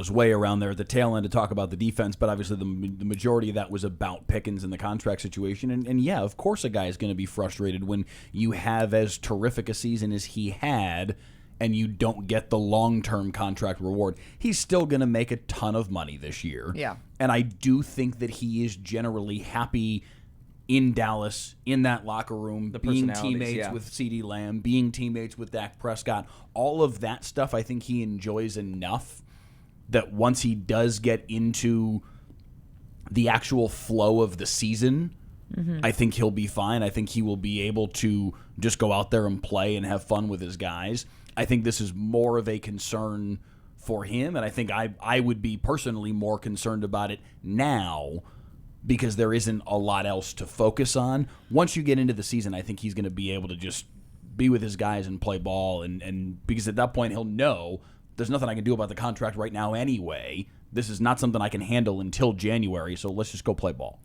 his way around there at the tail end to talk about the defense, but obviously the majority of that was about Pickens and the contract situation. And yeah, of course a guy is going to be frustrated when you have as terrific a season as he had and you don't get the long-term contract reward. He's still going to make a ton of money this year. Yeah. And I do think that he is generally happy in Dallas, in that locker room, being teammates with CeeDee Lamb, being teammates with Dak Prescott. All of that stuff I think he enjoys enough that once he does get into the actual flow of the season, I think he'll be fine. I think he will be able to just go out there and play and have fun with his guys. I think this is more of a concern for him, and I think I would be personally more concerned about it now because there isn't a lot else to focus on. Once you get into the season, I think he's going to be able to just be with his guys and play ball, and because at that point he'll know there's nothing I can do about the contract right now anyway. This is not something I can handle until January, so let's just go play ball.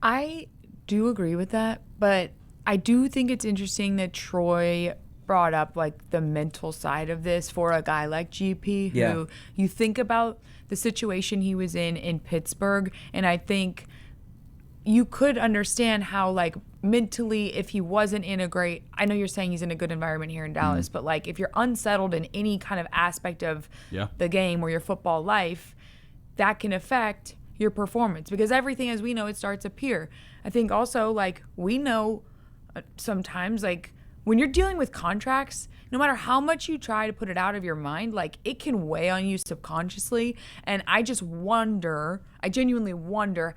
I do agree with that, but I do think it's interesting that Troy brought up like the mental side of this for a guy like GP who you think about the situation he was in Pittsburgh, and I think you could understand how like mentally if he wasn't in a great, I know you're saying he's in a good environment here in Dallas, but like if you're unsettled in any kind of aspect of the game or your football life, that can affect your performance because everything, as we know, it starts up here. I think also like we know sometimes like when you're dealing with contracts, no matter how much you try to put it out of your mind, like it can weigh on you subconsciously. And I just wonder, I genuinely wonder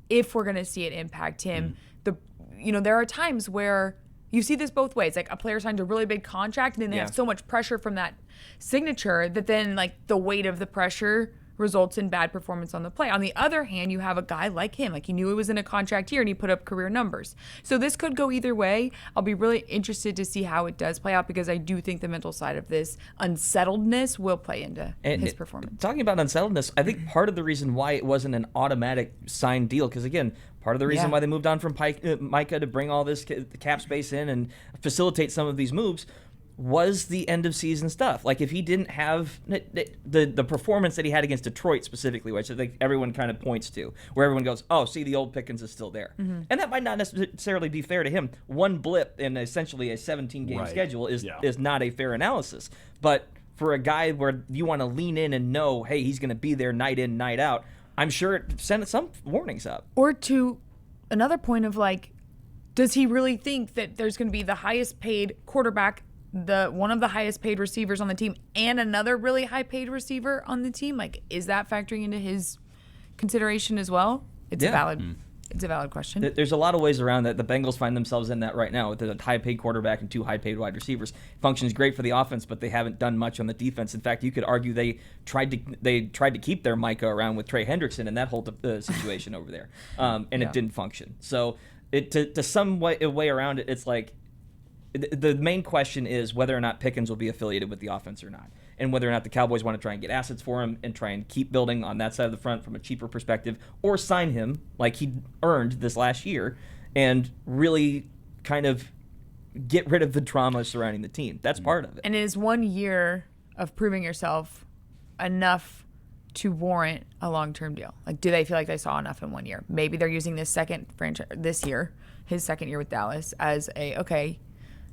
if we're going to see it impact him. There are times where you see this both ways. Like a player signed a really big contract and then they have so much pressure from that signature that then like the weight of the pressure results in bad performance on the play. On the other hand, you have a guy like him. Like he knew he was in a contract year and he put up career numbers. So this could go either way. I'll be really interested to see how it does play out because I do think the mental side of this unsettledness will play into his performance. Talking about unsettledness, I think part of the reason why it wasn't an automatic signed deal, because again, part of the reason why they moved on from Micah to bring all this cap space in and facilitate some of these moves was the end of season stuff. Like if he didn't have the performance that he had against Detroit specifically, which I think everyone kind of points to, where everyone goes, oh, see, the old Pickens is still there. And that might not necessarily be fair to him. One blip in essentially a 17-game schedule is not a fair analysis. But for a guy where you want to lean in and know, hey, he's going to be there night in, night out, I'm sure it sent some warnings up. Or to another point of like, does he really think that there's going to be the highest paid quarterback, one of the highest paid receivers on the team, and another really high paid receiver on the team? Like, is that factoring into his consideration as well? It's a valid question. There's a lot of ways around that. The Bengals find themselves in that right now with a high paid quarterback and two high paid wide receivers. Functions great for the offense, but they haven't done much on the defense. In fact, you could argue they tried to keep their Micah around with Trey Hendrickson in that whole situation over there, and it didn't function. So to some way around it, it's like, the main question is whether or not Pickens will be affiliated with the offense or not, and whether or not the Cowboys want to try and get assets for him and try and keep building on that side of the front from a cheaper perspective, or sign him like he earned this last year and really kind of get rid of the drama surrounding the team. That's part of it. And is 1 year of proving yourself enough to warrant a long-term deal? Like, do they feel like they saw enough in 1 year? Maybe they're using this this year, his second year with Dallas, as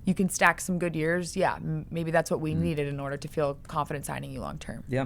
you can stack some good years. Yeah, maybe that's what we needed in order to feel confident signing you long term. Yeah.